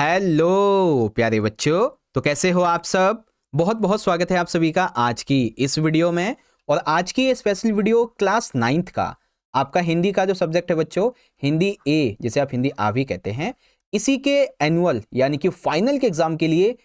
Hello प्यारे बच्चों, तो कैसे हो आप सब। बहुत बहुत स्वागत है आप सभी का आज की इस वीडियो में। और आज की ये स्पेशल वीडियो क्लास 9th का आपका हिंदी का जो सब्जेक्ट है बच्चों, हिंदी ए जिसे आप हिंदी आ भी कहते हैं, इसी के एनुअल यानी कि फाइनल के एग्जाम के लिए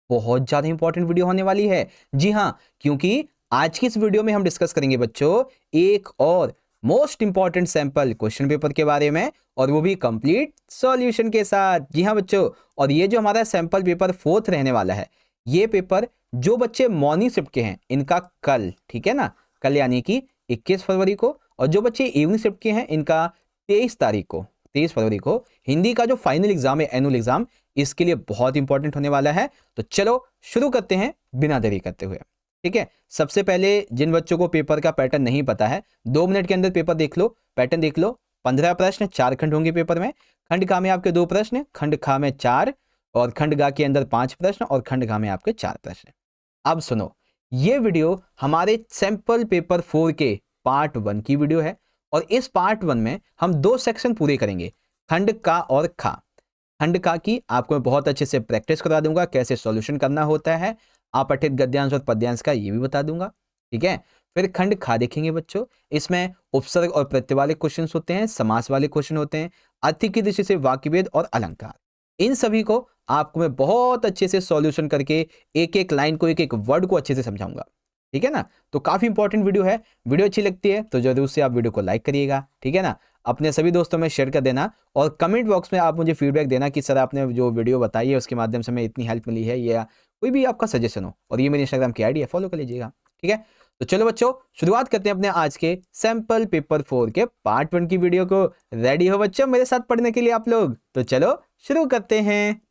बहुत ज़्यादा इंपॉर्टेंट वीडियो होने वाली है। जी हाँ, क्योंकि आज की इस वीडियो में हम डिस्कस करेंगे बच्चों एक और most important sample question paper के बारे में, और वो भी कंप्लीट सॉल्यूशन के साथ। जी हाँ बच्चों, और ये जो हमारा सैंपल पेपर 4th रहने वाला है, ये पेपर जो बच्चे मॉर्निंग शिफ्ट के हैं इनका कल, ठीक है ना, कल यानी कि 21 फरवरी को, और जो बच्चे इवनिंग शिफ्ट के हैं इनका 23 तारीख को, 23 फरवरी को हिंदी का जो फाइनल एग्जाम है, एनुअल एग्जाम, इसके लिए बहुत इंपॉर्टेंट होने वाला है। तो चलो शुरू करते हैं बिना देरी करते हुए। ठीक है, सबसे पहले जिन बच्चों को पेपर का पैटर्न नहीं पता है, 2 मिनट के अंदर पेपर देख लो, पैटर्न देख लो। 15 प्रश्न, 4 खंड होंगे पेपर में। खंड का में आपके 2 प्रश्न, खंड खा में 4, और खंड गा के अंदर 5 प्रश्न, और खंड घा में आपके 4 प्रश्न। अब सुनो, ये वीडियो हमारे सैंपल पेपर 4 के पार्ट 1 की वीडियो है, और इस पार्ट 1 में हम 2 सेक्शन पूरे करेंगे, खंड का और खा। खंड का की आपको मैं बहुत अच्छे से प्रैक्टिस करा दूंगा, कैसे सॉल्यूशन करना होता है, अपठित गद्यांश और पद्यांश का ये भी बता दूंगा। ठीक है, फिर खंड खा देखेंगे बच्चों, इसमें उपसर्ग और प्रत्यय वाले क्वेश्चन होते हैं, समास वाले क्वेश्चन होते हैं, अति की दृष्टि से वाक्यभेद और अलंकार। इन सभी को आपको मैं बहुत अच्छे से सॉल्यूशन करके एक एक लाइन को, एक एक वर्ड को अच्छे से समझाऊंगा। ठीक है ना, तो काफी इंपॉर्टेंट वीडियो है। वीडियो अच्छी लगती है तो जरूर से आप वीडियो को लाइक करिएगा, ठीक है ना, अपने सभी दोस्तों में शेयर कर देना, और कमेंट बॉक्स में आप मुझे फीडबैक देना कि सर आपने जो वीडियो बताई है उसके माध्यम से हमें इतनी हेल्प मिली है, या कोई भी आपका सजेशन हो। और ये मेरी इंस्टाग्राम की आईडी है, फॉलो कर लीजिएगा। ठीक है, तो चलो बच्चों शुरुआत करते हैं अपने आज के सैंपल पेपर 4 के पार्ट 1 की वीडियो को। रेडी हो बच्चों मेरे साथ पढ़ने के लिए आप लोग? तो चलो शुरू करते हैं।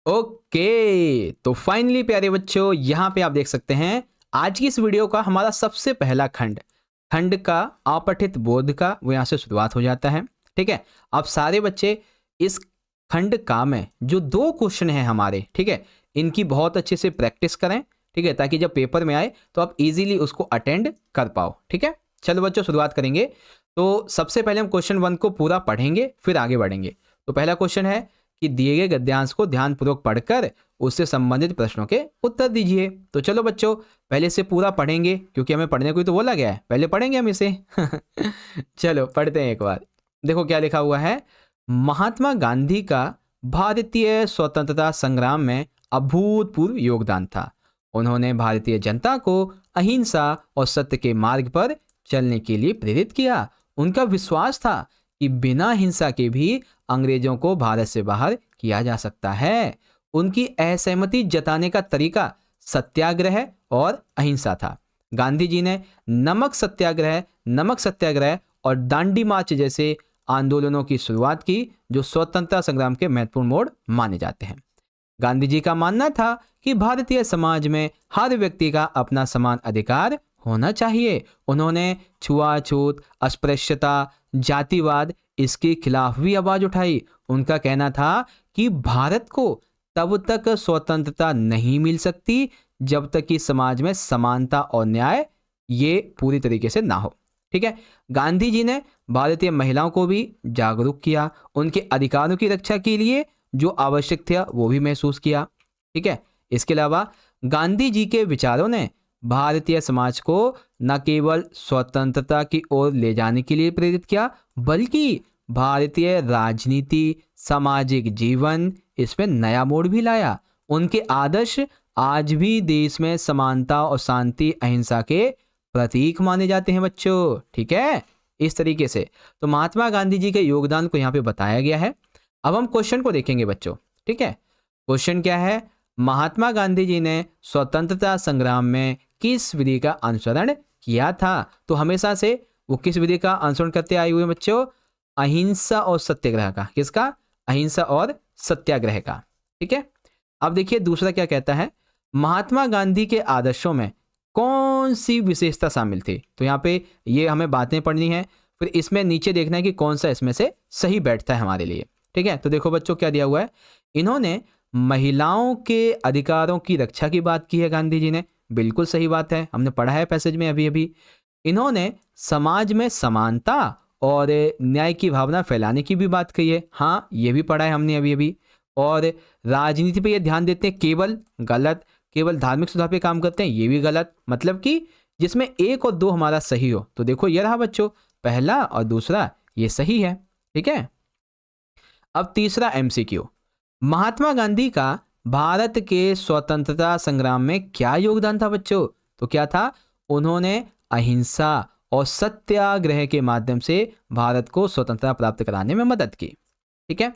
ओके, तो फाइनली प्यारे बच्चों यहाँ पे आप देख सकते हैं आज की इस वीडियो का हमारा सबसे पहला खंड, खंड का अपठित बोध का, वो यहाँ से शुरुआत हो जाता है। ठीक है, अब सारे बच्चे इस खंड का में जो 2 क्वेश्चन हैं हमारे, ठीक है, इनकी बहुत अच्छे से प्रैक्टिस करें, ठीक है, ताकि जब पेपर में आए तो आप इजीली उसको अटेंड कर पाओ। ठीक है, चलो बच्चों शुरुआत करेंगे। तो सबसे पहले हम क्वेश्चन 1 को पूरा पढ़ेंगे, फिर आगे बढ़ेंगे। तो पहला क्वेश्चन है कि दिए गए गद्यांश को ध्यानपूर्वक पढ़कर उससे संबंधित प्रश्नों के उत्तर दीजिए। तो चलो बच्चों पहले से पूरा पढ़ेंगे, क्योंकि हमें पढ़ने को ही तो बोला गया है, पहले पढ़ेंगे हम इसे। चलो पढ़ते हैं एक बार। देखो क्या लिखा हुआ है। महात्मा गांधी का भारतीय स्वतंत्रता संग्राम में अभूतपूर्व योगदान था। उन्होंने भारतीय जनता को अहिंसा और सत्य के मार्ग पर चलने के लिए प्रेरित किया। उनका विश्वास था कि बिना हिंसा के भी अंग्रेजों को भारत से बाहर किया जा सकता है। उनकी असहमति जताने का तरीका सत्याग्रह और अहिंसा था। गांधी जी ने नमक सत्याग्रह और दांडी मार्च जैसे आंदोलनों की शुरुआत की, जो स्वतंत्रता संग्राम के महत्वपूर्ण मोड़ माने जाते हैं। गांधी जी का मानना था कि भारतीय समाज में हर व्यक्ति का अपना समान अधिकार होना चाहिए। उन्होंने छुआछूत, अस्पृश्यता, जातिवाद, इसके खिलाफ भी आवाज उठाई। उनका कहना था कि भारत को तब तक स्वतंत्रता नहीं मिल सकती जब तक कि समाज में समानता और न्याय ये पूरी तरीके से ना हो। ठीक है, गांधी जी ने भारतीय महिलाओं को भी जागरूक किया, उनके अधिकारों की रक्षा के लिए जो आवश्यक था वो भी महसूस किया। ठीक है, इसके अलावा गांधी जी के विचारों ने भारतीय समाज को न केवल स्वतंत्रता की ओर ले जाने के लिए प्रेरित किया, बल्कि भारतीय राजनीति, सामाजिक जीवन, इसमें नया मोड़ भी लाया। उनके आदर्श आज भी देश में समानता और शांति, अहिंसा के प्रतीक माने जाते हैं बच्चों। ठीक है, इस तरीके से तो महात्मा गांधी जी के योगदान को यहाँ पे बताया गया है। अब हम क्वेश्चन को देखेंगे बच्चों। ठीक है, क्वेश्चन क्या है? महात्मा गांधी जी ने स्वतंत्रता संग्राम में किस विधि का अनुसरण किया था? तो हमेशा से वो किस विधि का अनुसरण करते आए हुए बच्चों? अहिंसा और सत्याग्रह का। किसका? अहिंसा और सत्याग्रह का। ठीक है, अब देखिए दूसरा क्या कहता है। महात्मा गांधी के आदर्शों में कौन सी विशेषता शामिल थी? तो यहाँ पे ये हमें बातें पढ़नी है, फिर इसमें नीचे देखना है कि कौन सा इसमें से सही बैठता है हमारे लिए। ठीक है, तो देखो बच्चों क्या दिया हुआ है। इन्होंने महिलाओं के अधिकारों की रक्षा की बात की है गांधी जी ने, बिल्कुल सही बात है, हमने पढ़ा है पैसेज में अभी अभी। इन्होंने समाज में समानता और न्याय की भावना फैलाने की भी बात कही है, हाँ ये भी पढ़ा है हमने अभी अभी। और राजनीति पे ये ध्यान देते हैं, केवल गलत। केवल धार्मिक सुधार पे काम करते हैं, ये भी गलत। मतलब कि जिसमें 1 और 2 हमारा सही हो। तो देखो ये रहा बच्चों, पहला और दूसरा ये सही है। ठीक है, अब तीसरा MCQ, महात्मा गांधी का भारत के स्वतंत्रता संग्राम में क्या योगदान था बच्चों? तो क्या था? उन्होंने अहिंसा और सत्याग्रह के माध्यम से भारत को स्वतंत्रता प्राप्त कराने में मदद की। ठीक है,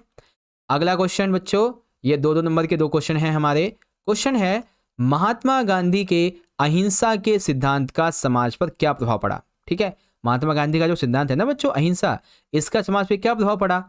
अगला क्वेश्चन बच्चों, ये 2-2 नंबर के 2 क्वेश्चन हैं हमारे। क्वेश्चन है, महात्मा गांधी के अहिंसा के सिद्धांत का समाज पर क्या प्रभाव पड़ा? ठीक है, महात्मा गांधी का जो सिद्धांत है ना बच्चों, अहिंसा, इसका समाज पर क्या प्रभाव पड़ा?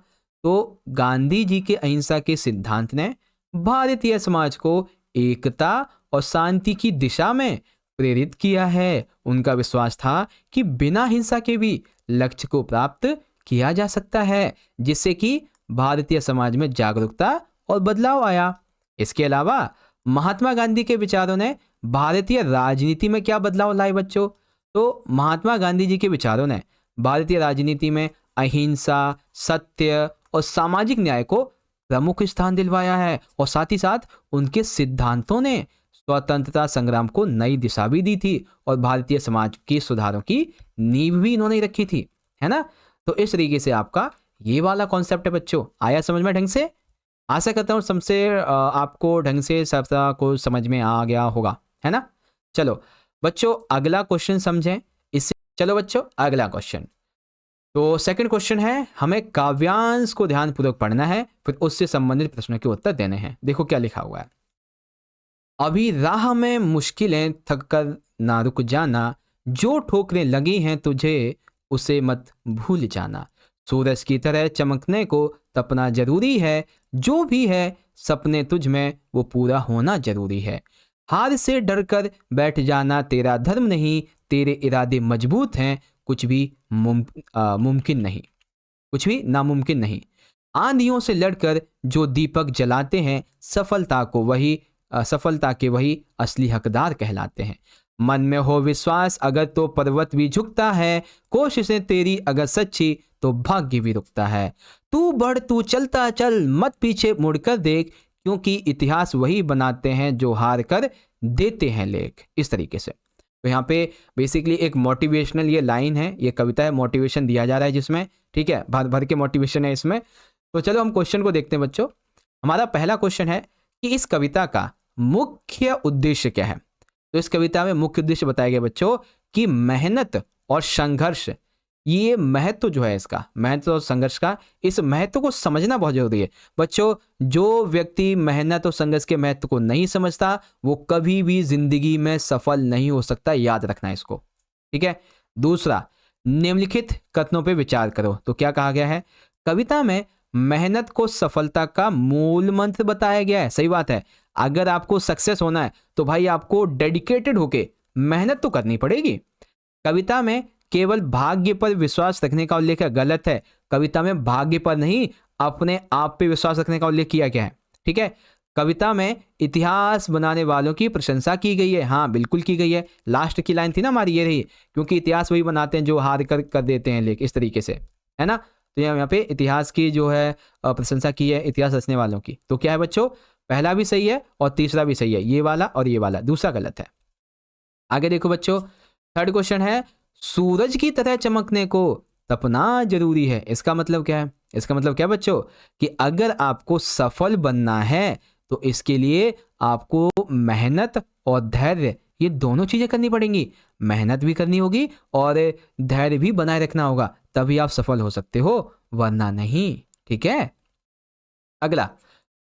तो गांधी जी के अहिंसा के सिद्धांत ने भारतीय समाज को एकता और शांति की दिशा में प्रेरित किया है। उनका विश्वास था कि बिना हिंसा के भी लक्ष्य को प्राप्त किया जा सकता है, जिससे कि भारतीय समाज में जागरूकता और बदलाव आया। इसके अलावा महात्मा गांधी के विचारों ने भारतीय राजनीति में क्या बदलाव लाए बच्चों? तो महात्मा गांधी जी के विचारों ने भारतीय राजनीति में अहिंसा, सत्य और सामाजिक न्याय को प्रमुख स्थान दिलवाया है, और साथ ही साथ उनके सिद्धांतों ने स्वतंत्रता संग्राम को नई दिशा भी दी थी और भारतीय समाज के सुधारों की नींव भी इन्होंने रखी थी, है ना। तो इस तरीके से आपका ये वाला कॉन्सेप्ट है बच्चों। आया समझ में ढंग से? आशा करता हूँ सबसे आपको ढंग से सबका को समझ में आ गया होगा, है ना। चलो बच्चों अगला क्वेश्चन समझें इससे। चलो बच्चों अगला क्वेश्चन, तो सेकंड क्वेश्चन है, हमें काव्यांश को ध्यानपूर्वक पढ़ना है, फिर उससे संबंधित प्रश्नों के उत्तर देने हैं। देखो क्या लिखा हुआ है। अभी राह में मुश्किलें थक कर ना रुक जाना, जो ठोकरें लगी हैं तुझे उसे मत भूल जाना। सूरज की तरह चमकने को तपना जरूरी है, जो भी है सपने तुझ में वो पूरा होना जरूरी है। हार से डर कर बैठ जाना तेरा धर्म नहीं, तेरे इरादे मजबूत हैं, कुछ भी मुमकिन नहीं, कुछ भी नामुमकिन नहीं। आंधियों से लड़कर जो दीपक जलाते हैं, सफलता के वही असली हकदार कहलाते हैं। मन में हो विश्वास अगर तो पर्वत भी झुकता है, कोशिशें तेरी अगर सच्ची तो भाग्य भी रुकता है। तू बढ़ तू चलता चल, मत पीछे मुड़कर देख, क्योंकि इतिहास वही बनाते हैं जो हार कर देते हैं लेख। इस तरीके से तो यहाँ पे बेसिकली एक मोटिवेशनल ये लाइन है, ये कविता है, मोटिवेशन दिया जा रहा है जिसमें, ठीक है, भर भर के मोटिवेशन है इसमें। तो चलो हम क्वेश्चन को देखते हैं बच्चों। हमारा पहला क्वेश्चन है कि इस कविता का मुख्य उद्देश्य क्या है। तो इस कविता में मुख्य उद्देश्य बताया गया बच्चों कि मेहनत और संघर्ष, ये महत्व जो है इसका, महत्व और संघर्ष का, इस महत्व को समझना बहुत जरूरी है बच्चों। जो व्यक्ति मेहनत और संघर्ष के महत्व को नहीं समझता वो कभी भी जिंदगी में सफल नहीं हो सकता, याद रखना इसको, ठीक है। दूसरा, निम्नलिखित कथनों पे विचार करो। तो क्या कहा गया है, कविता में मेहनत को सफलता का मूल मंत्र बताया गया है। सही बात है, अगर आपको सक्सेस होना है तो भाई आपको डेडिकेटेड होके मेहनत तो करनी पड़ेगी। कविता में केवल भाग्य पर विश्वास रखने का उल्लेख गलत है। कविता में भाग्य पर नहीं, अपने आप पे विश्वास रखने का उल्लेख किया गया है, ठीक है। कविता में इतिहास बनाने वालों की प्रशंसा की गई है, हाँ बिल्कुल की गई है। लास्ट की लाइन थी ना हमारी, ये रही, क्योंकि इतिहास वही बनाते हैं जो हार कर देते हैं लेख, इस तरीके से, है ना। तो यहाँ पे इतिहास की जो है प्रशंसा की है, इतिहास रचने वालों की। तो क्या है बच्चों, पहला भी सही है और तीसरा भी सही है, ये वाला और ये वाला, दूसरा गलत है। आगे देखो बच्चों, थर्ड क्वेश्चन है, सूरज की तरह चमकने को तपना जरूरी है। इसका मतलब क्या है, इसका मतलब क्या बच्चों कि अगर आपको सफल बनना है तो इसके लिए आपको मेहनत और धैर्य, ये दोनों चीजें करनी पड़ेंगी। मेहनत भी करनी होगी और धैर्य भी बनाए रखना होगा, तभी आप सफल हो सकते हो, वरना नहीं, ठीक है। अगला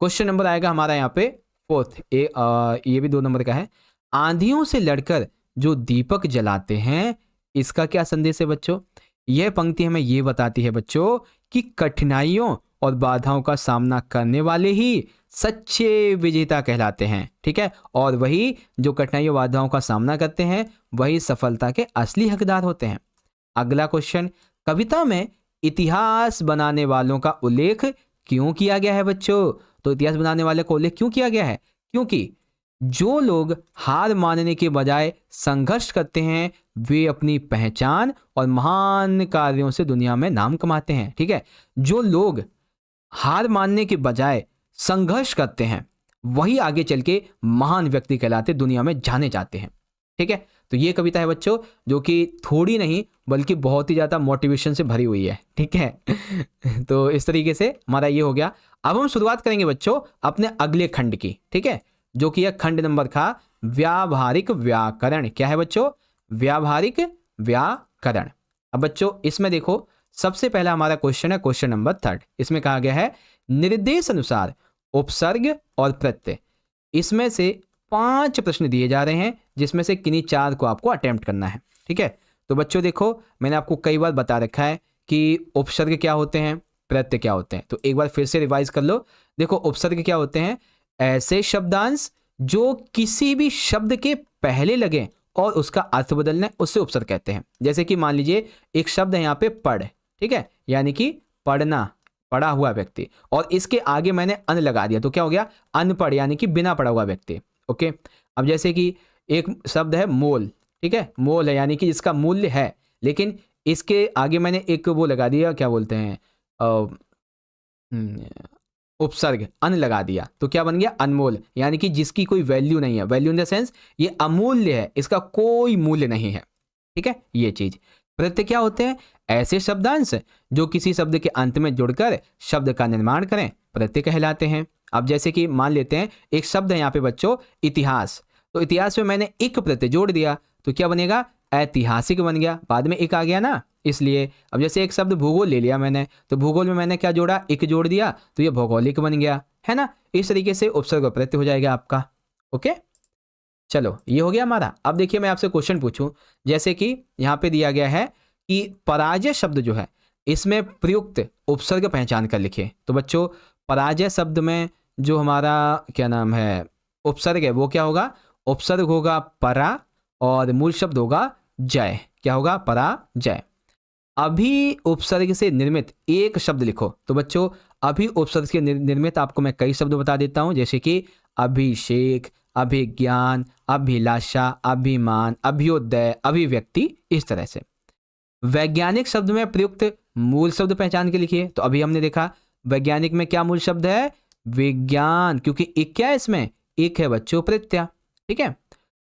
क्वेश्चन नंबर आएगा हमारा यहाँ पे फोर्थ, ये भी 2 नंबर का है। आंधियों से लड़कर जो दीपक जलाते हैं, इसका क्या संदेश है बच्चों। यह पंक्ति हमें ये बताती है बच्चों कि कठिनाइयों और बाधाओं का सामना करने वाले ही सच्चे विजेता कहलाते हैं, ठीक है। और वही जो कठिनाइयों बाधाओं का सामना करते हैं वही सफलता के असली हकदार होते हैं। अगला क्वेश्चन, कविता में इतिहास बनाने वालों का उल्लेख क्यों किया गया है बच्चों। तो इतिहास बनाने वाले का उल्लेख क्यों किया गया है, क्योंकि जो लोग हार मानने के बजाय संघर्ष करते हैं वे अपनी पहचान और महान कार्यों से दुनिया में नाम कमाते हैं, ठीक है। जो लोग हार मानने के बजाय संघर्ष करते हैं वही आगे चल के महान व्यक्ति कहलाते, दुनिया में जाने जाते हैं। ठीक है, तो ये कविता है बच्चों जो कि थोड़ी नहीं बल्कि बहुत ही ज़्यादा मोटिवेशन से भरी हुई है। ठीक है तो इस तरीके से हमारा ये हो गया। अब हम शुरुआत करेंगे बच्चों अपने अगले खंड की। ठीक है, जो कि यह खंड नंबर था व्यावहारिक व्याकरण। क्या है बच्चों? व्यावहारिक व्याकरण। अब बच्चों इसमें देखो सबसे पहला हमारा क्वेश्चन है क्वेश्चन नंबर 3। इसमें कहा गया है निर्देश अनुसार उपसर्ग और प्रत्यय, इसमें से 5 प्रश्न दिए जा रहे हैं जिसमें से किन्हीं 4 को आपको अटेम्प्ट करना है। ठीक है, तो बच्चों देखो मैंने आपको कई बार बता रखा है कि उपसर्ग क्या होते हैं, प्रत्यय क्या होते हैं, तो एक बार फिर से रिवाइज कर लो। देखो उपसर्ग क्या होते हैं? ऐसे शब्दांश जो किसी भी शब्द के पहले लगे और उसका अर्थ बदलना है, उससे उपसर्ग कहते हैं। जैसे कि मान लीजिए एक शब्द है यहाँ पे पढ़, ठीक है, यानी कि पढ़ना, पढ़ा हुआ व्यक्ति, और इसके आगे मैंने अन लगा दिया तो क्या हो गया? अनपढ़, यानी कि बिना पढ़ा हुआ व्यक्ति। ओके, अब जैसे कि एक शब्द है मोल, ठीक है, मोल है यानी कि इसका मूल्य है, लेकिन इसके आगे मैंने एक वो लगा दिया, क्या बोलते हैं, उपसर्ग अन लगा दिया, तो क्या बन गया? अनमोल, यानी कि जिसकी कोई वैल्यू नहीं है। वैल्यू इन द सेंस ये अमूल्य है, इसका कोई मूल्य नहीं है। ठीक है, ये चीज। प्रत्यय क्या होते हैं? ऐसे शब्दांश जो किसी शब्द के अंत में जुड़कर शब्द का निर्माण करें, प्रत्यय कहलाते हैं। अब जैसे कि मान लेते हैं एक शब्द है यहाँ पे बच्चों इतिहास, तो इतिहास में मैंने एक प्रत्यय जोड़ दिया तो क्या बनेगा? ऐतिहासिक बन गया, बाद में एक आ गया ना, इसलिए। अब जैसे एक शब्द भूगोल ले लिया मैंने, तो भूगोल में मैंने क्या जोड़ा? एक जोड़ दिया तो ये भौगोलिक बन गया, है ना। इस तरीके से उपसर्ग और प्रत्यय हो जाएगा आपका। ओके, चलो ये हो गया हमारा। अब देखिए मैं आपसे क्वेश्चन पूछूं, जैसे कि यहाँ पे दिया गया है कि पराजय शब्द जो है इसमें प्रयुक्त उपसर्ग पहचान कर लिखिए। तो बच्चों पराजय शब्द में जो हमारा क्या नाम है उपसर्ग है वो क्या होगा? उपसर्ग होगा परा और मूल शब्द होगा जय। क्या होगा? पराजय। अभी उपसर्ग से निर्मित एक शब्द लिखो। तो बच्चों अभी उपसर्ग से निर्मित आपको मैं कई शब्द बता देता हूं, जैसे कि अभिषेक, अभिज्ञान, अभिलाषा, अभिमान, अभ्युदय, अभिव्यक्ति, इस तरह से। वैज्ञानिक शब्द में प्रयुक्त मूल शब्द पहचान के लिखिए। तो अभी हमने देखा वैज्ञानिक में क्या मूल शब्द है? विज्ञान, क्योंकि एक क्या है इसमें? एक है बच्चों प्रत्यय। ठीक है,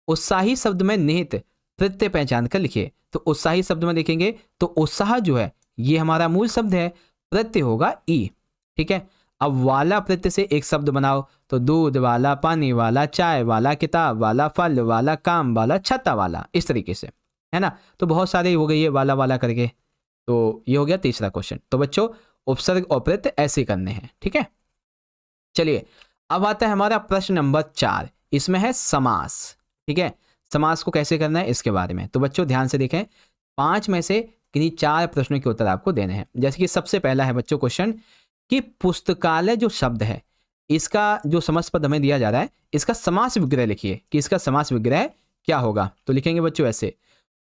उत्साही शब्द में निहित प्रत्यय पहचान कर लिखिए। तो उत्साही शब्द में देखेंगे तो उत्साह जो है ये हमारा मूल शब्द है, प्रत्यय होगा ई। ठीक है, अब वाला प्रत्यय से एक शब्द बनाओ, तो दूध वाला, पानी वाला, चाय वाला, किताब वाला, फल वाला, काम वाला, छत्ता वाला, इस तरीके से, है ना। तो बहुत सारे हो गई है वाला वाला करके। तो ये हो गया तीसरा क्वेश्चन। तो बच्चों उपसर्ग और प्रत्यय ऐसे करने हैं। ठीक है, चलिए अब आता है हमारा प्रश्न नंबर 4। इसमें है समास। ठीक है, समास को कैसे करना है इसके बारे में। तो बच्चों ध्यान से देखें, 5 में से किन्हीं 4 प्रश्नों के उत्तर आपको देने हैं। जैसे कि सबसे पहला है बच्चों क्वेश्चन कि पुस्तकालय जो शब्द है इसका जो समास पद हमें दिया जा रहा है, इसका समास विग्रह लिखिए कि इसका समास विग्रह क्या होगा। तो लिखेंगे बच्चों ऐसे,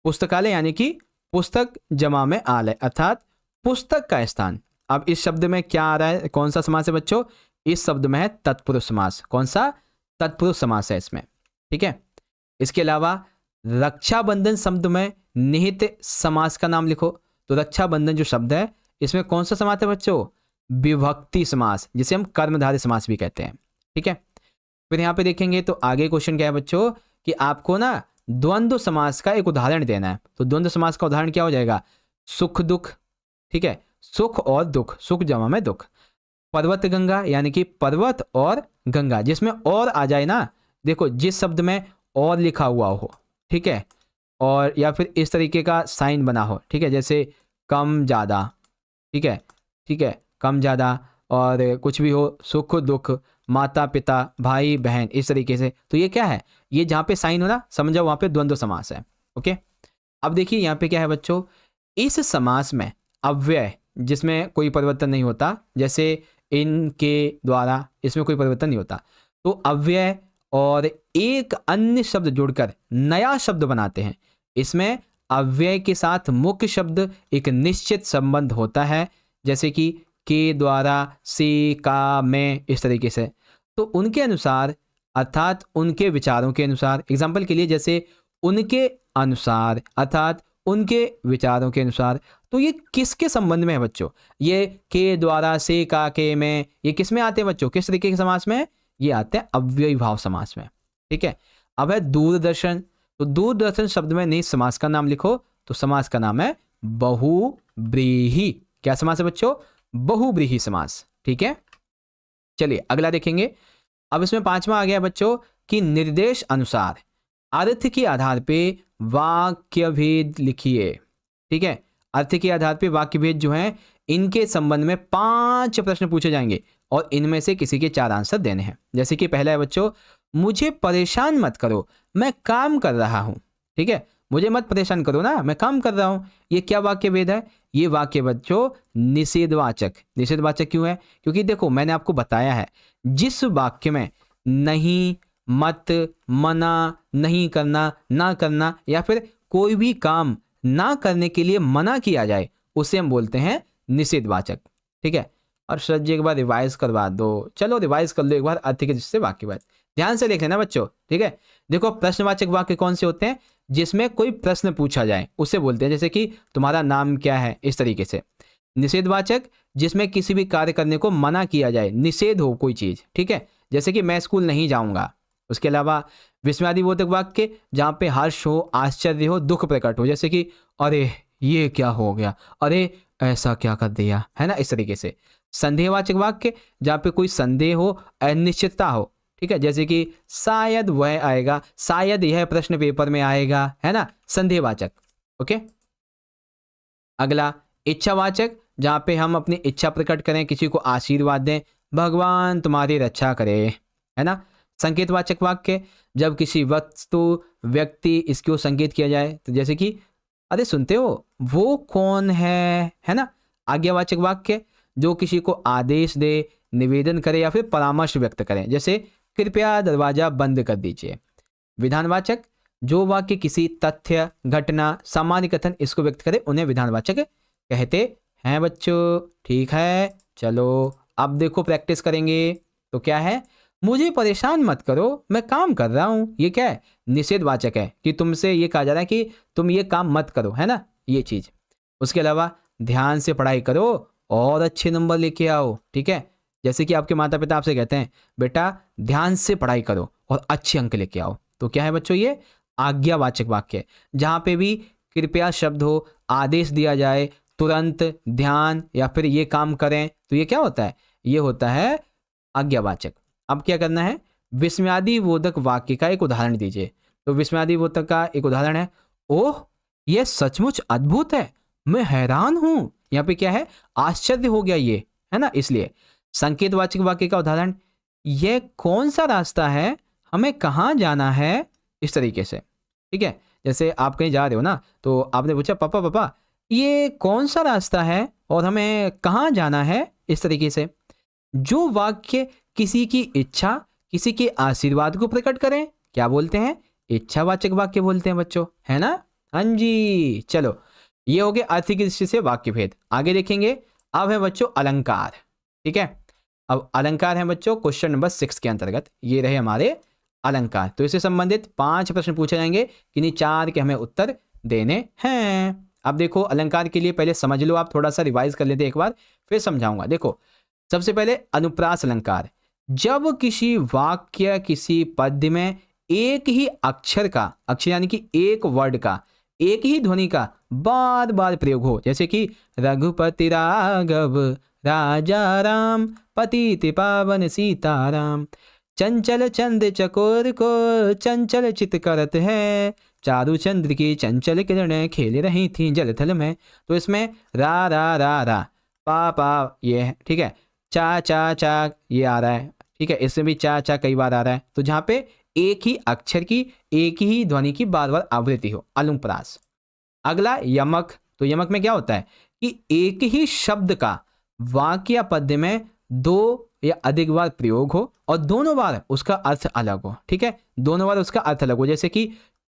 पुस्तकालय यानी कि पुस्तक जमा में आलय, अर्थात पुस्तक का स्थान। अब इस शब्द में क्या आ रहा है? कौन सा समास है बच्चों? इस शब्द में है तत्पुरुष समास। कौन सा? तत्पुरुष समास है इसमें। ठीक है, इसके अलावा रक्षाबंधन शब्द में निहित समास का नाम लिखो। तो रक्षाबंधन जो शब्द है इसमें कौन सा समास है बच्चों? विभक्ति समास, जिसे हम कर्मधारय समास भी कहते हैं। ठीक है, फिर यहाँ पे देखेंगे तो आगे क्वेश्चन क्या है बच्चों कि आपको ना द्वंद्व समास का एक उदाहरण देना है। तो द्वंद्व समास का उदाहरण क्या हो जाएगा? सुख दुख। ठीक है, सुख और दुख, सुख जमा में दुख। पर्वत गंगा यानी कि पर्वत और गंगा, जिसमें और आ जाए ना, देखो जिस शब्द में और लिखा हुआ हो, ठीक है, और या फिर इस तरीके का साइन बना हो, ठीक है, जैसे कम ज़्यादा, ठीक है, ठीक है, कम ज़्यादा, और कुछ भी हो, सुख दुख, माता पिता, भाई बहन, इस तरीके से, तो ये क्या है? ये जहाँ पे साइन हो ना, समझो वहाँ पे द्वंद्व समास है। ओके, अब देखिए यहाँ पे क्या है बच्चों, इस समास में अव्यय जिसमें कोई परिवर्तन नहीं होता, जैसे इनके द्वारा, इसमें कोई परिवर्तन नहीं होता, तो अव्यय और एक अन्य शब्द जोड़कर नया शब्द बनाते हैं। इसमें अव्यय के साथ मुख्य शब्द एक निश्चित संबंध होता है, जैसे कि के द्वारा, से, का, में, इस तरीके से। तो उनके अनुसार अर्थात उनके विचारों के अनुसार, एग्जाम्पल के लिए जैसे उनके अनुसार अर्थात उनके विचारों के अनुसार, तो ये किसके संबंध में है बच्चों? ये के द्वारा, से, का, के में, ये किस में आते हैं बच्चों? किस तरीके के समास में? ये आते हैं अव्ययी भाव समास में। ठीक है, अब है दूरदर्शन। तो दूरदर्शन शब्द में निहित समास का नाम लिखो, तो समास का नाम है बहुव्रीहि। क्या समास है बच्चों? बहुव्रीहि समास। ठीक है, चलिए अगला देखेंगे। अब इसमें पांचवा आ गया बच्चों कि निर्देश अनुसार अर्थ के आधार पे वाक्य भेद लिखिए। ठीक है, अर्थ के आधार पे वाक्य भेद जो है इनके संबंध में 5 प्रश्न पूछे जाएंगे और इनमें से किसी के 4 आंसर देने हैं। जैसे कि पहला है बच्चों, मुझे परेशान मत करो, मैं काम कर रहा हूं। ठीक है, मुझे मत परेशान करो ना, मैं काम कर रहा हूं। ये क्या वाक्य भेद है? ये वाक्य बच्चों निषेधवाचक। निषेधवाचक क्यों है? क्योंकि देखो मैंने आपको बताया है, जिस वाक्य में नहीं, मत, मना, नहीं करना, ना करना या फिर कोई भी काम ना करने के लिए मना किया जाए उसे हम बोलते हैं निषेधवाचक। ठीक है, और सर जी एक बार रिवाइज करवा दो। चलो रिवाइज कर लो एक बार, अर्थ के जिससे वाक्य भेद ध्यान से देख लेना बच्चों। ठीक है, देखो प्रश्नवाचक वाक्य कौन से होते हैं? जिसमें कोई प्रश्न पूछा जाए उसे बोलते हैं, जैसे कि तुम्हारा नाम क्या है, इस तरीके से। निषेधवाचक जिसमें किसी भी कार्य करने को मना किया जाए, निषेध हो कोई चीज। ठीक है, जैसे कि मैं स्कूल नहीं जाऊंगा। उसके अलावा विस्मयादिबोधक वाक्य जहाँ पे हर्ष हो, आश्चर्य हो, दुख प्रकट हो, जैसे कि अरे ये क्या हो गया, अरे ऐसा क्या कर दिया, है ना, इस तरीके से। संदेहवाचक वाक्य जहाँ पे कोई संदेह हो, अनिश्चितता हो। ठीक है, जैसे कि शायद वह आएगा, शायद यह प्रश्न पेपर में आएगा, है ना, संदेहवाचक। ओके, अगला इच्छावाचक, जहाँ पे हम अपनी इच्छा प्रकट करें, किसी को आशीर्वाद दें, भगवान तुम्हारी रक्षा करे, है ना। संकेतवाचक वाक्य जब किसी वस्तु, व्यक्ति इसको संकेत किया जाए, तो जैसे कि अरे सुनते हो वो कौन है ना। आज्ञावाचक वाक्य जो किसी को आदेश दे, निवेदन करे या फिर परामर्श व्यक्त करें, जैसे कृपया दरवाजा बंद कर दीजिए। विधानवाचक जो वाक्य किसी तथ्य, घटना, सामान्य कथन इसको व्यक्त करे उन्हें विधानवाचक कहते हैं बच्चों। ठीक है, चलो अब देखो प्रैक्टिस करेंगे। तो क्या है? मुझे परेशान मत करो, मैं काम कर रहा हूं। ये क्या है? निषेधवाचक है कि तुमसे ये कहा जा रहा है कि तुम ये काम मत करो, है ना, ये चीज। उसके अलावा ध्यान से पढ़ाई करो और अच्छे नंबर लेके आओ। ठीक है, जैसे कि आपके माता पिता आपसे कहते हैं बेटा ध्यान से पढ़ाई करो और अच्छे अंक लेके आओ, तो क्या है बच्चों? ये आज्ञावाचक वाक्य। जहां पे भी कृपया शब्द हो, आदेश दिया जाए, तुरंत, ध्यान या फिर ये काम करें, तो ये क्या होता है? ये होता है आज्ञावाचक। अब क्या करना है? विस्मयादिबोधक वाक्य का एक उदाहरण दीजिए। तो विस्मयादिबोधक का एक उदाहरण है, ओह ये सचमुच अद्भुत है, मैं हैरान हूं। यहाँ पे क्या है? आश्चर्य हो गया ये, है ना, इसलिए। संकेतवाचक वाक्य का उदाहरण, यह कौन सा रास्ता है, हमें कहाँ जाना है, इस तरीके से। ठीक है, जैसे आप कहीं जा रहे हो ना, तो आपने पूछा पापा पापा ये कौन सा रास्ता है और हमें कहाँ जाना है, इस तरीके से। जो वाक्य किसी की इच्छा, किसी के आशीर्वाद को प्रकट करें, क्या बोलते हैं? इच्छावाचक वाक्य बोलते हैं बच्चों, है ना। हाँ जी, चलो ये हो गया आर्थिक दृष्टि से वाक्य भेद। आगे देखेंगे। अब है बच्चों अलंकार। ठीक है, अब अलंकार है बच्चों क्वेश्चन नंबर 6 के अंतर्गत। ये रहे हमारे अलंकार। तो इससे संबंधित 5 प्रश्न पूछे जाएंगे, किन्हीं 4 के हमें उत्तर देने हैं। अब देखो अलंकार के लिए पहले समझ लो, आप थोड़ा सा रिवाइज कर लेते एक बार, फिर समझाऊंगा। देखो सबसे पहले अनुप्रास अलंकार, जब किसी वाक्य, किसी पद्य में एक ही अक्षर का, अक्षर यानी कि एक वर्ड का, एक ही ध्वनि का बार बार प्रयोग हो, जैसे कि रघुपति राघव राजा राम पतित पावन सीताराम, चंचल चंद चकोर को चंचल चित करत है, चारु चंद्र की चंचल किरणें खेल रही थी जलथल में। तो इसमें रा रा रा रा, पा पा ये है। ठीक है, चा चा चा ये आ रहा है। ठीक है, इसमें भी चा चा कई बार आ रहा है। तो जहाँ पे एक ही अक्षर की, एक ही ध्वनि की बार बार आवृत्ति हो, अनुप्रास। अगला यमक। तो यमक में क्या होता है कि एक ही शब्द का वाक्य या पद्य में 2 या अधिक बार प्रयोग हो और दोनों बार उसका अर्थ अलग हो। ठीक है, दोनों बार उसका अर्थ अलग हो, जैसे कि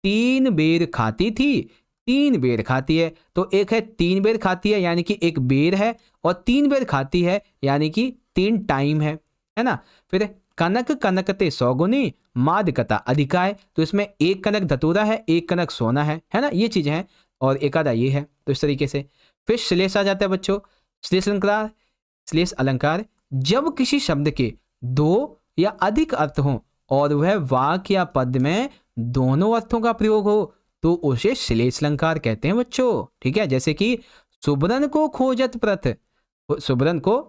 3 बेर खाती थी, 3 बेर खाती है। तो एक है 3 बेर खाती है यानी कि एक बेर है, और 3 बेर खाती है यानी कि 3 टाइम है ना। फिर कनक कनकते सौगुनी मादकता अधिकाय, तो इसमें एक कनक धतूरा है, एक कनक सोना है ना, ये चीजें हैं, और एक आधा ये है। तो इस तरीके से फिर श्लेष आ जाता है बच्चों। श्लेष अलंकार जब किसी शब्द के दो या अधिक अर्थ हों और वह वाक्य या पद में दोनों अर्थों का प्रयोग हो तो उसे श्लेष अलंकार कहते हैं बच्चों। ठीक है, जैसे कि सुबरन को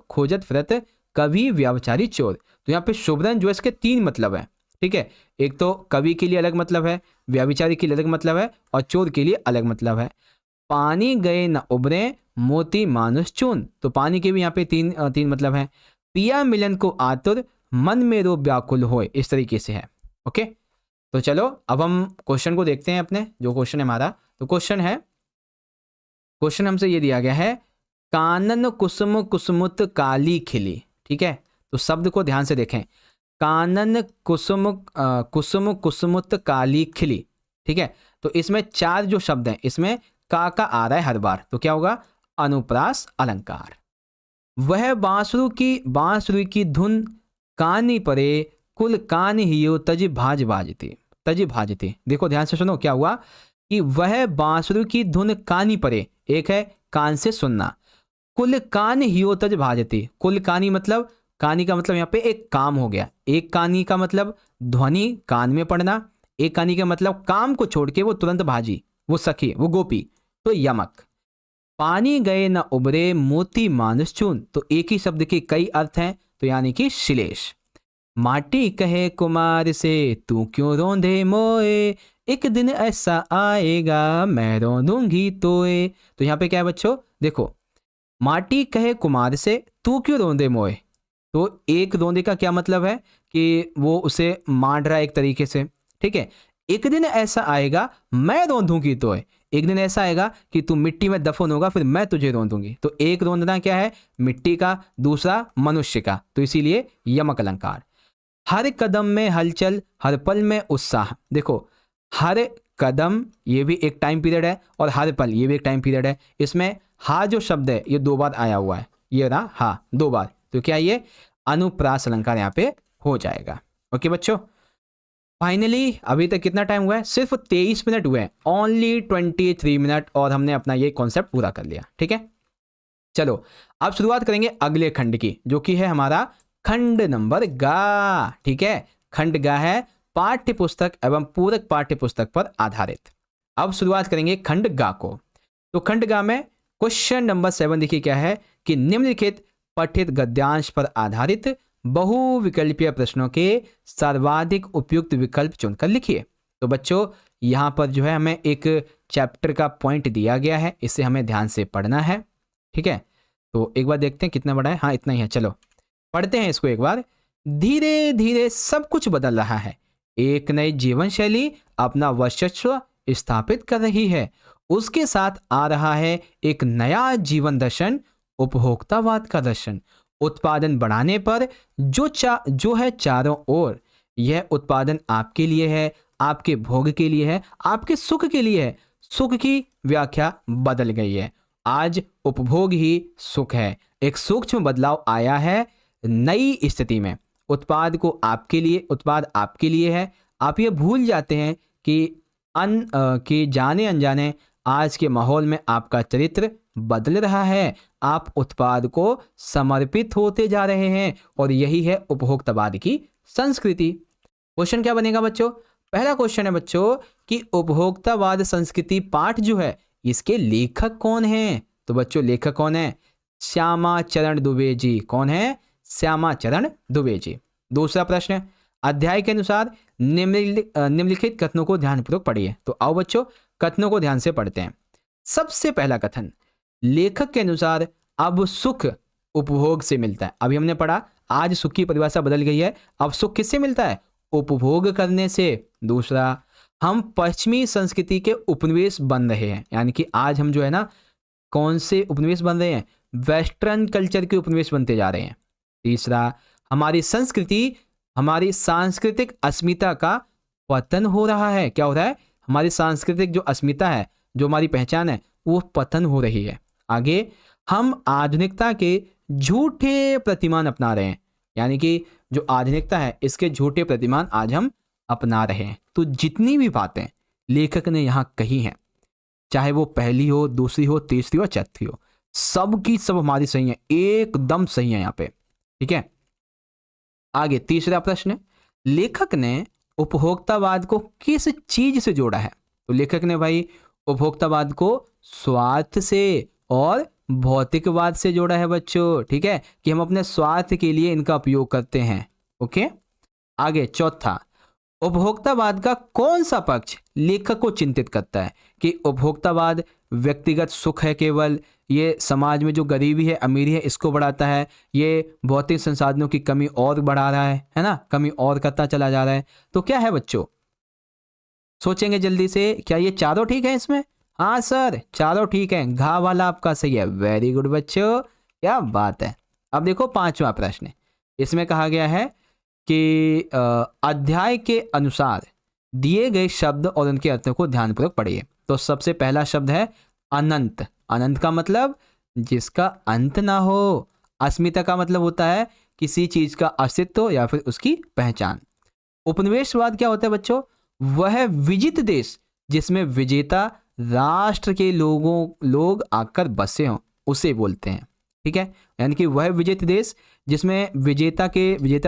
खोजत प्रत कवि व्यावचारी चोर। तो यहाँ पे सुबरन जो है इसके 3 मतलब है। ठीक है, एक तो कवि के लिए अलग मतलब है, व्याविचारी के लिए अलग मतलब है और चोर के लिए अलग मतलब है। पानी गए न उबरे मोती मानुष चून, तो पानी के भी यहाँ पे तीन मतलब है। पिया मिलन को आतुर मन में रो व्याकुल होए, इस तरीके से है। ओके, तो चलो अब हम क्वेश्चन को देखते हैं अपने, जो क्वेश्चन है हमारा। तो क्वेश्चन हमसे ये दिया गया है, कानन कुसुम कुसुमुत काली खिली। ठीक है, तो शब्द को ध्यान से देखें, कानन कुसुम कुसुमुत काली खिली। ठीक है, तो इसमें 4 जो शब्द हैं इसमें का आ रहा है हर बार, तो क्या होगा, अनुप्रास अलंकार। वह बांसुरी की धुन कानी परे कुल कान हियो तज भाजती। देखो ध्यान से सुनो, क्या हुआ कि वह बांसुरी की धुन कानी परे, एक है कान से सुनना, कुल कान हियो तज भाजती। कुल कानी मतलब, कानी का मतलब यहाँ पे एक काम हो गया। एक कानी का मतलब ध्वनि कान में पड़ना, एक कानी का मतलब काम को छोड़ के वो तुरंत भाजी, वो सखी, वो गोपी, तो यमक। पानी गए न उबरे मोती मानुष चून, तो एक ही शब्द के कई अर्थ हैं, तो यानी कि श्लेष। माटी कहे कुमार से तू क्यों रोंदे मोए, एक दिन ऐसा आएगा मैं रोंदूंगी तोए। तो यहाँ पे क्या है बच्चों, देखो, माटी कहे कुमार से तू क्यों रोंदे मोए, तो एक रोंदे का क्या मतलब है कि वो उसे मार रहा है एक तरीके से। ठीक है, एक दिन ऐसा आएगा मैं रोंदूंगी तोए, एक दिन ऐसा आएगा कि तू मिट्टी में दफन होगा फिर मैं तुझे रोंदूंगी। तो एक रोंदना क्या है, मिट्टी का, दूसरा मनुष्य का, तो इसीलिए यमक अलंकार। हर कदम में हलचल हर पल में उत्साह। देखो, हर कदम ये भी एक टाइम पीरियड है और हर पल ये भी एक टाइम पीरियड है। इसमें हा जो शब्द है ये 2 बार आया हुआ है, ये रहा हा 2 बार, तो क्या ये अनुप्रास अलंकार यहाँ पे हो जाएगा। ओके बच्चों, फाइनली अभी तक कितना टाइम हुआ है, सिर्फ 23 मिनट हुए हैं, ओनली 23 मिनट, और हमने अपना ये कॉन्सेप्ट पूरा कर लिया। ठीक है, चलो अब शुरुआत करेंगे अगले खंड की, जो कि है हमारा खंड नंबर गा। ठीक है, खंड गा है पाठ्य पुस्तक एवं पूरक पाठ्य पुस्तक पर आधारित। अब शुरुआत करेंगे खंड गा को। तो खंड गा में क्वेश्चन नंबर 7 देखिए क्या है कि निम्नलिखित पठित गद्यांश पर आधारित बहुविकल्पीय प्रश्नों के सर्वाधिक उपयुक्त विकल्प चुनकर लिखिए। तो बच्चों यहाँ पर जो है हमें एक चैप्टर का पॉइंट दिया गया है, इसे हमें ध्यान से पढ़ना है। ठीक है, तो एक बार देखते हैं कितना बड़ा है, हाँ इतना ही है, चलो पढ़ते हैं इसको एक बार। धीरे धीरे सब कुछ बदल रहा है, एक नई जीवन शैली अपना वर्चस्व स्थापित कर रही है, उसके साथ आ रहा है एक नया जीवन दर्शन, उपभोक्तावाद का दर्शन। उत्पादन बढ़ाने पर जो है चारों ओर, यह उत्पादन आपके लिए है, आपके भोग के लिए है, आपके सुख के लिए है। सुख की व्याख्या बदल गई है, आज उपभोग ही सुख है। एक सूक्ष्म बदलाव आया है नई स्थिति में। उत्पाद आपके लिए है। आप ये भूल जाते हैं कि जाने अनजाने आज के माहौल में आपका चरित्र बदल रहा है, आप उत्पाद को समर्पित होते जा रहे हैं, और यही है उपभोक्तावाद की संस्कृति। क्वेश्चन क्या बनेगा बच्चों, पहला क्वेश्चन है बच्चों कि उपभोक्तावाद संस्कृति पाठ जो है इसके लेखक कौन हैं। तो बच्चों लेखक कौन है, श्यामा चरण दुबे जी। कौन है, श्यामा चरण दुबे जी। दूसरा प्रश्न, अध्याय के अनुसार निम्नलिखित कथनों को ध्यानपूर्वक पढ़िए। तो आओ बच्चों कथनों को ध्यान से पढ़ते हैं। सबसे पहला कथन, लेखक के अनुसार अब सुख उपभोग से मिलता है। अभी हमने पढ़ा आज सुख की परिभाषा बदल गई है, अब सुख किससे मिलता है, उपभोग करने से। दूसरा, हम पश्चिमी संस्कृति के उपनिवेश बन रहे हैं, यानी कि आज हम जो है ना कौन से उपनिवेश बन रहे हैं, वेस्टर्न कल्चर के उपनिवेश बनते जा रहे हैं। तीसरा, हमारी संस्कृति, हमारी सांस्कृतिक अस्मिता का पतन हो रहा है। क्या हो रहा है, हमारी सांस्कृतिक जो अस्मिता है, जो हमारी पहचान है, वो पतन हो रही है। आगे, हम आधुनिकता के झूठे प्रतिमान अपना रहे हैं, यानी कि जो आधुनिकता है इसके झूठे प्रतिमान आज हम अपना रहे हैं। तो जितनी भी बातें लेखक ने यहाँ कही हैं, चाहे वो पहली हो, दूसरी हो, तीसरी हो, चौथी हो, सब की सब हमारी सही है, एकदम सही है यहाँ पे। ठीक है, आगे तीसरा प्रश्न, लेखक ने उपभोक्तावाद को किस चीज से जोड़ा है? तो लेखक ने भाई उपभोक्तावाद को स्वार्थ से और भौतिकवाद से जोड़ा है बच्चों। ठीक है, कि हम अपने स्वार्थ के लिए इनका उपयोग करते हैं। ओके, आगे चौथा, उपभोक्तावाद का कौन सा पक्ष लेखक को चिंतित करता है? कि उपभोक्तावाद व्यक्तिगत सुख है केवल, ये समाज में जो गरीबी है, अमीरी है, इसको बढ़ाता है, ये भौतिक संसाधनों की कमी और बढ़ा रहा है ना, कमी और करता चला जा रहा है। तो क्या है बच्चों, सोचेंगे जल्दी से, क्या ये चारों ठीक है इसमें? हाँ सर, चारों ठीक है, घा वाला आपका सही है। वेरी गुड बच्चों, क्या बात है। अब देखो पांचवा प्रश्न, इसमें कहा गया है कि अध्याय के अनुसार दिए गए शब्द और उनके अर्थों को ध्यानपूर्वक पढ़िए। तो सबसे पहला शब्द है अनंत। अनंत का मतलब जिसका अंत ना हो। अस्मिता का मतलब होता है किसी चीज का अस्तित्व या फिर उसकी पहचान। उपनिवेशवाद क्या होता है बच्चों? वह विजित देश जिसमें विजेता राष्ट्र के लोग आकर बसे हों, उसे बोलते हैं। ठीक है, यानी कि वह विजेत देश जिसमें विजेता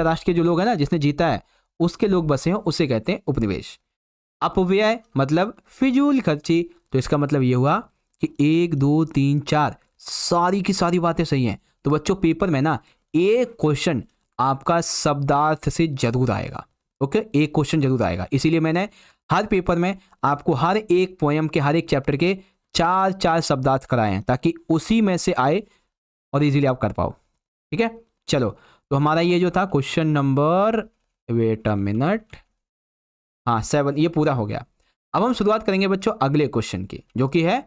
राष्ट्र के जो लोग हैं ना, जिसने जीता है, उसके लोग बसे हों, उसे कहते हैं उपनिवेश। अपव्यय मतलब फिजूल खर्ची। तो इसका मतलब ये हुआ कि 1 2 3 4 सारी की सारी बातें सही हैं। तो बच्चों पेपर में ना एक क्वेश्चन आपका शब्दार्थ से जरूर आएगा। ओके, एक क्वेश्चन जरूर आएगा, इसीलिए मैंने हर पेपर में आपको हर एक पोयम के, हर एक चैप्टर के 4 शब्दार्थ कराए हैं, ताकि उसी में से आए और इजीली आप कर पाओ। ठीक है, चलो, तो हमारा ये जो था question number, wait a minute, हाँ 7, ये पूरा हो गया। अब हम शुरुआत करेंगे बच्चों अगले क्वेश्चन की, जो कि है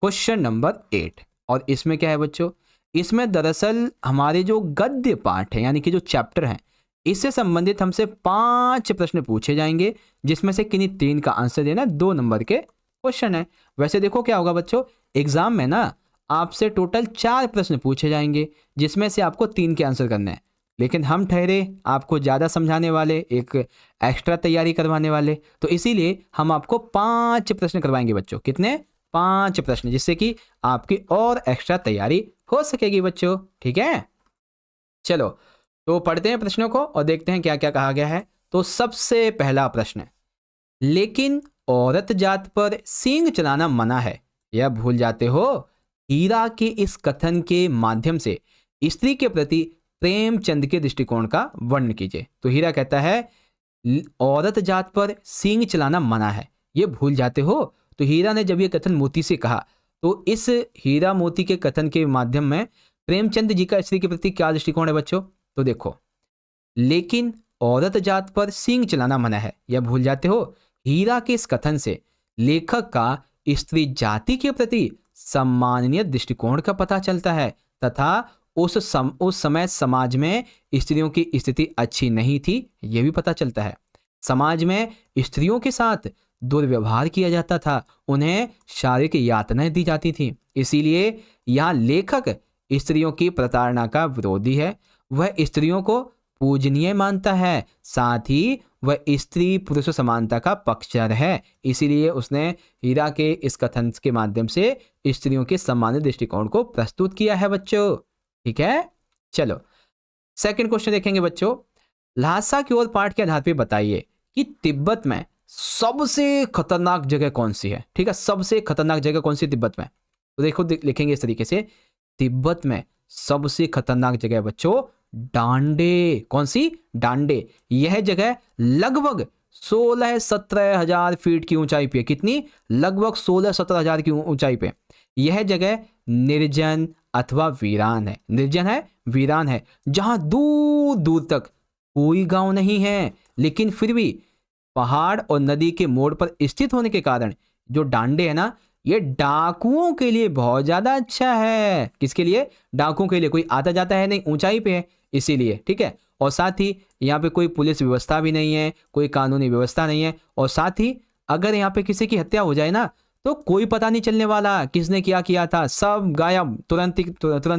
क्वेश्चन नंबर 8। और इसमें क्या है बच्चों, इसमें दरअसल हमारे जो गद्य पाठ है, यानी कि जो चैप्टर है, इससे संबंधित हमसे 5 प्रश्न पूछे जाएंगे, जिसमें से किन्हीं 3 का आंसर देना 2 नंबर के क्वेश्चन है। वैसे देखो क्या होगा बच्चों, एग्जाम में ना आपसे टोटल 4 प्रश्न पूछे जाएंगे, जिसमें से आपको 3 के आंसर करने हैं। लेकिन हम ठहरे आपको ज़्यादा समझाने वाले, एक एक्स्ट्रा तैयारी करवाने वाले, तो इसीलिए हम आपको 5 प्रश्न करवाएंगे बच्चों। कितने? 5 प्रश्न, जिससे कि आपकी और एक्स्ट्रा तैयारी हो सकेगी बच्चों। ठीक है, चलो तो पढ़ते हैं प्रश्नों को और देखते हैं क्या क्या कहा गया है। तो सबसे पहला प्रश्न, लेकिन औरत जात पर सींग चलाना मना है, यह भूल जाते हो? हीरा के इस कथन के माध्यम से स्त्री के प्रति प्रेमचंद के दृष्टिकोण का वर्णन कीजिए। तो हीरा कहता है औरत जात पर सींग चलाना मना है, ये भूल जाते हो। तो हीरा ने जब ये कथन मोती से कहा, तो इस हीरा मोती के कथन के माध्यम में प्रेमचंद जी का स्त्री के प्रति क्या दृष्टिकोण है बच्चों? तो देखो, लेकिन औरत जात पर सींग चलाना मना है, यह भूल जाते हो। हीरा के इस कथन से लेखक का स्त्री जाति के प्रति सम्माननीय दृष्टिकोण का पता चलता है, तथा उस समय समाज में स्त्रियों की स्थिति अच्छी नहीं थी, यह भी पता चलता है। समाज में स्त्रियों के साथ दुर्व्यवहार किया जाता था, उन्हें शारीरिक यातनाएं दी जाती थी। इसीलिए यहाँ लेखक स्त्रियों की प्रताड़ना का विरोधी है। वह स्त्रियों को पूजनीय मानता है, साथ ही वह स्त्री पुरुष समानता का पक्षधर है। इसीलिए उसने हीरा के इस कथन के माध्यम से स्त्रियों के सम्मानित दृष्टिकोण को प्रस्तुत किया है बच्चों। ठीक है, चलो सेकंड क्वेश्चन देखेंगे बच्चों। ल्हासा की ओर पाठ के आधार पर बताइए कि तिब्बत में सबसे खतरनाक जगह कौन सी है। ठीक है, सबसे खतरनाक जगह कौन सी तिब्बत में? तो देखो लिखेंगे इस तरीके से, तिब्बत में सबसे खतरनाक जगह बच्चों डांडे। कौन सी? डांडे। यह जगह लगभग 16-17 हजार फीट की ऊंचाई पे। कितनी? लगभग 16-17 हजार की ऊंचाई पे। यह जगह निर्जन अथवा वीरान है। निर्जन है, वीरान है, जहां दूर दूर तक कोई गांव नहीं है, लेकिन फिर भी पहाड़ और नदी के मोड़ पर स्थित होने के कारण जो डांडे है ना, ये डाकुओं के लिए बहुत ज्यादा अच्छा है। किसके लिए? डाकुओं के लिए। कोई आता जाता है नहीं, ऊंचाई पे है इसीलिए। ठीक है, और साथ ही यहाँ पे कोई पुलिस व्यवस्था भी नहीं है, कोई कानूनी व्यवस्था नहीं है, और साथ ही अगर यहाँ पे किसी की हत्या हो जाए ना, तो कोई पता नहीं चलने वाला किसने क्या किया था, सब गायब, तुरंत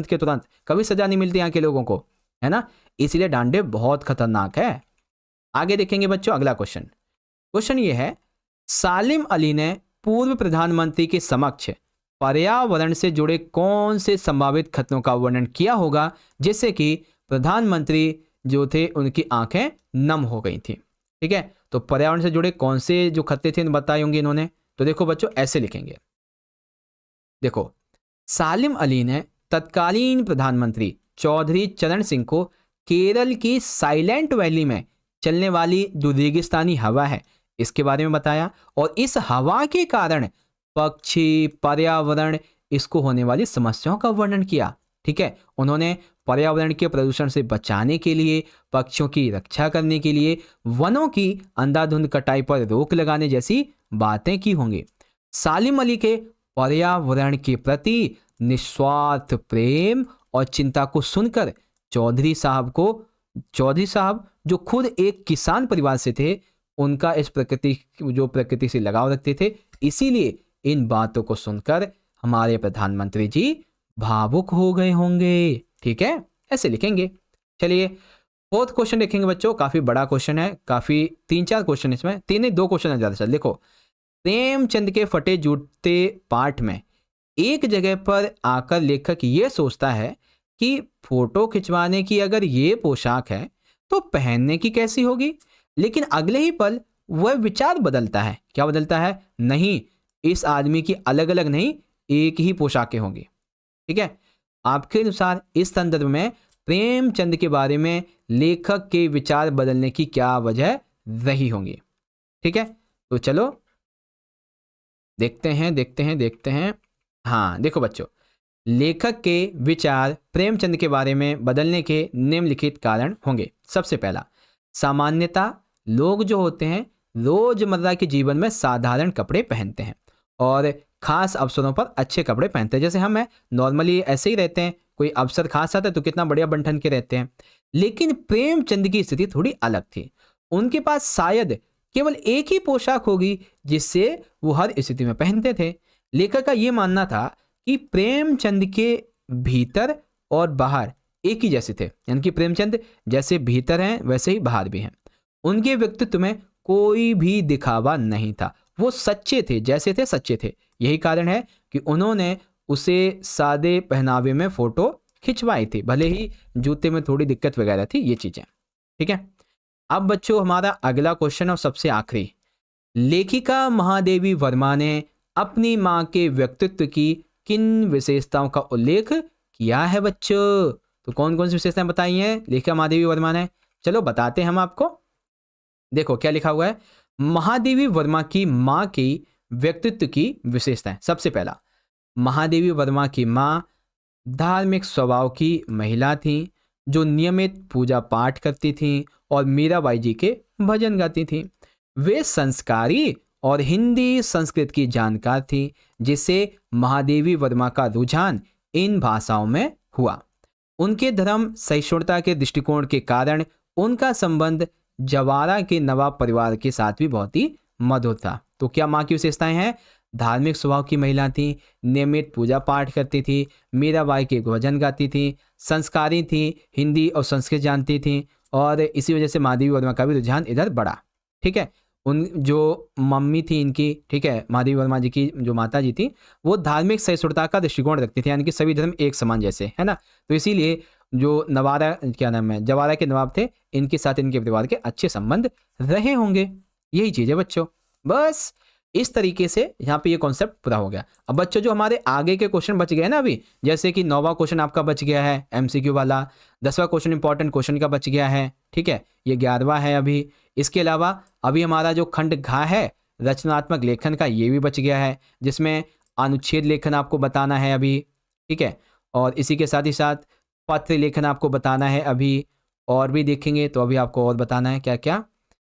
के तुरंत, कभी सजा नहीं मिलती यहाँ के लोगों को, है ना। इसीलिए डांडे बहुत खतरनाक है। आगे देखेंगे बच्चों अगला क्वेश्चन। क्वेश्चन ये है, सालिम अली ने पूर्व प्रधानमंत्री के समक्ष पर्यावरण से जुड़े कौन से संभावित खतरों का वर्णन किया होगा जिससे कि प्रधानमंत्री जो थे उनकी आंखें नम हो गई थी। ठीक है, तो पर्यावरण से जुड़े कौन से जो खतरे थे बताए होंगे इन्होंने। तो देखो बच्चों ऐसे लिखेंगे, देखो सालिम अली ने तत्कालीन प्रधानमंत्री चौधरी चरण सिंह को केरल की साइलेंट वैली में चलने वाली जो रेगिस्तानी हवा है इसके बारे में बताया, और इस हवा के कारण पक्षी, पर्यावरण, इसको होने वाली समस्याओं का वर्णन किया। ठीक है, उन्होंने पर्यावरण के प्रदूषण से बचाने के लिए, पक्षियों की रक्षा करने के लिए वनों की अंधाधुंध कटाई पर रोक लगाने जैसी बातें की होंगी। सालिम अली के पर्यावरण के प्रति निस्वार्थ प्रेम और चिंता को सुनकर चौधरी साहब जो खुद एक किसान परिवार से थे, उनका इस प्रकृति से लगाव रखते थे, इसीलिए इन बातों को सुनकर हमारे प्रधानमंत्री जी भावुक हो गए होंगे। ठीक है, ऐसे लिखेंगे। चलिए फोर्थ क्वेश्चन देखेंगे बच्चों, काफी बड़ा क्वेश्चन है, काफी 3-4 क्वेश्चन इसमें, 3-2 क्वेश्चन है ज्यादा। देखो प्रेमचंद के फटे जूते पाठ में एक जगह पर आकर लेखक ये सोचता है कि फोटो खिंचवाने की अगर ये पोशाक है तो पहनने की कैसी होगी, लेकिन अगले ही पल वह विचार बदलता है। क्या बदलता है? नहीं, इस आदमी की अलग अलग नहीं, एक ही पोशाकें होंगी। ठीक है, आपके अनुसार इस संदर्भ में प्रेमचंद के बारे में लेखक के विचार बदलने की क्या वजह रही होंगी? ठीक है, तो चलो देखते हैं। हाँ देखो बच्चों, लेखक के विचार प्रेमचंद के बारे में बदलने के निम्नलिखित कारण होंगे। सबसे पहला, सामान्यता लोग जो होते हैं रोजमर्रा के जीवन में साधारण कपड़े पहनते हैं और खास अवसरों पर अच्छे कपड़े पहनते हैं। जैसे हम हैं नॉर्मली ऐसे ही रहते हैं, कोई अवसर खास आता है तो कितना बढ़िया बन के रहते हैं। लेकिन प्रेमचंद की स्थिति थोड़ी अलग थी। उनके पास शायद केवल एक ही पोशाक होगी जिससे वो हर स्थिति में पहनते थे। लेखक का ये मानना था कि प्रेमचंद के भीतर और बाहर एक ही जैसे थे, यानी कि प्रेमचंद जैसे भीतर हैं वैसे ही बाहर भी हैं। उनके व्यक्तित्व में कोई भी दिखावा नहीं था, वो सच्चे थे, जैसे थे सच्चे थे। यही कारण है कि उन्होंने उसे सादे पहनावे में फोटो खिंचवाई थी, भले ही जूते में थोड़ी दिक्कत वगैरह थी, ये चीजें। ठीक है, अब बच्चों हमारा अगला क्वेश्चन और सबसे आखिरी, लेखिका महादेवी वर्मा ने अपनी मां के व्यक्तित्व की किन विशेषताओं का उल्लेख किया है बच्चों? तो कौन कौन सी विशेषताएं बताई हैं लेखिका महादेवी वर्मा ने? चलो बताते हैं हम आपको। देखो क्या लिखा हुआ है, महादेवी वर्मा की मां की व्यक्तित्व की विशेषताएं। सबसे पहला, महादेवी वर्मा की मां धार्मिक स्वभाव की महिला थी जो नियमित पूजा पाठ करती थी और मीराबाई जी के भजन गाती थी। वे संस्कारी और हिंदी संस्कृत की जानकार थी, जिससे महादेवी वर्मा का रुझान इन भाषाओं में हुआ। उनके धर्म सहिष्णुता के दृष्टिकोण के कारण उनका संबंध जवारा के नवाब परिवार के साथ भी बहुत ही मधुर था। तो क्या माँ की विशेषताएं हैं? धार्मिक स्वभाव की महिला थी, नियमित पूजा पाठ करती थी, मीराबाई के भजन गाती थी, संस्कारी थी, हिंदी और संस्कृत जानती थी, और इसी वजह से महादेवी वर्मा का भी रुझान इधर बढ़ा। ठीक है, उन जो मम्मी थी इनकी, ठीक है, महादेवी वर्मा जी की जो माता जी थी, वो धार्मिक सहिष्णुता का दृष्टिकोण रखती थी, यानी कि सभी धर्म एक समान जैसे, है ना। तो इसीलिए जो नवारा, क्या नाम है, जवारा के नवाब थे, इनके साथ इनके परिवार के अच्छे संबंध रहे होंगे। यही चीज़ है बच्चों। बस इस तरीके से यहाँ पे ये कॉन्सेप्ट पूरा हो गया। अब बच्चों जो हमारे आगे के क्वेश्चन बच गए ना अभी, जैसे कि 9वां क्वेश्चन आपका बच गया है MCQ वाला, 10वां क्वेश्चन इंपॉर्टेंट क्वेश्चन का बच गया है। ठीक है, ये 11वां है अभी। इसके अलावा अभी हमारा जो खंड घ है रचनात्मक लेखन का, ये भी बच गया है, जिसमें अनुच्छेद लेखन आपको बताना है अभी। ठीक है, और इसी के साथ ही साथ पत्र लेखन आपको बताना है अभी, और भी देखेंगे तो अभी आपको और बताना है क्या क्या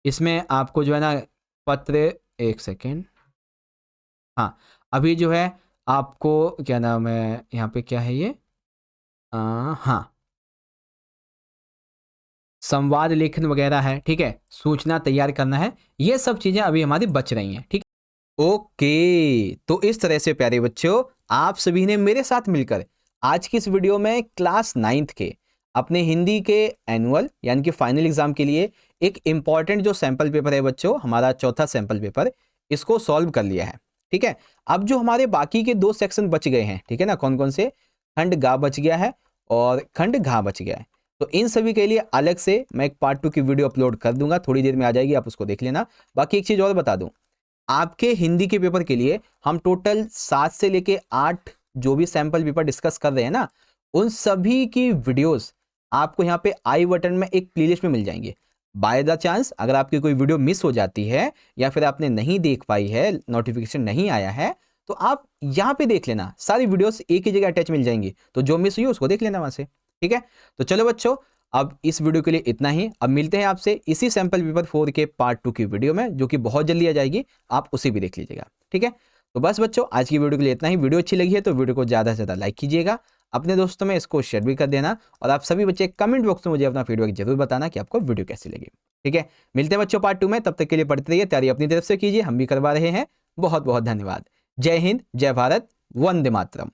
इसमें आपको जो है ना पत्र, एक सेकेंड, हाँ अभी जो है आपको क्या नाम है यहाँ पे क्या है ये, हाँ संवाद लेखन वगैरह है। ठीक है, सूचना तैयार करना है, ये सब चीजें अभी हमारी बच रही हैं। ठीक, ओके, तो इस तरह से प्यारे बच्चों आप सभी ने मेरे साथ मिलकर आज की इस वीडियो में क्लास 9th के अपने हिंदी के एनुअल यानी कि फाइनल एग्जाम के लिए एक इंपॉर्टेंट जो सैंपल पेपर है बच्चों, हमारा चौथा सैंपल पेपर, इसको सॉल्व कर लिया है। ठीक है, अब जो हमारे बाकी के 2 सेक्शन बच गए हैं, ठीक है ना, कौन कौन से, खंड गा बच गया है और खंड घा बच गया है। तो इन सभी के लिए अलग से मैं एक पार्ट 2 की वीडियो अपलोड कर दूंगा, थोड़ी देर में आ जाएगी, आप उसको देख लेना। बाकी एक चीज और बता दूं, आपके हिंदी के पेपर के लिए हम टोटल 7 से लेके 8 जो भी सैंपल पेपर डिस्कस कर रहे हैं ना, उन सभी की वीडियोस आपको यहाँ पे आई बटन में एक प्लेलिस्ट में मिल जाएंगे। बाय द चांस अगर आपकी कोई वीडियो मिस हो जाती है या फिर आपने नहीं देख पाई है, नोटिफिकेशन नहीं आया है, तो आप यहाँ पे देख लेना, सारी वीडियोस एक ही जगह अटैच मिल जाएंगी, तो जो मिस हुई उसको देख लेना वहां से। ठीक है, तो चलो बच्चों, अब इस वीडियो के लिए इतना ही। अब मिलते हैं आपसे इसी सैंपल पेपर 4 के पार्ट 2 की वीडियो में, जो कि बहुत जल्दी आ जाएगी, आप उसे भी देख लीजिएगा। ठीक है, तो बस बच्चों, आज की वीडियो के लिए इतना ही। वीडियो अच्छी लगी है तो वीडियो को ज़्यादा से ज़्यादा लाइक कीजिएगा, अपने दोस्तों में इसको शेयर भी कर देना, और आप सभी बच्चे कमेंट बॉक्स में मुझे अपना फीडबैक जरूर बताना कि आपको वीडियो कैसी लगी। ठीक है, मिलते हैं बच्चों पार्ट 2 में, तब तक के लिए पढ़ते रहिए, तैयारी अपनी तरफ से कीजिए, हम भी करवा रहे हैं। बहुत बहुत धन्यवाद। जय हिंद, जय भारत, वंदे मातरम।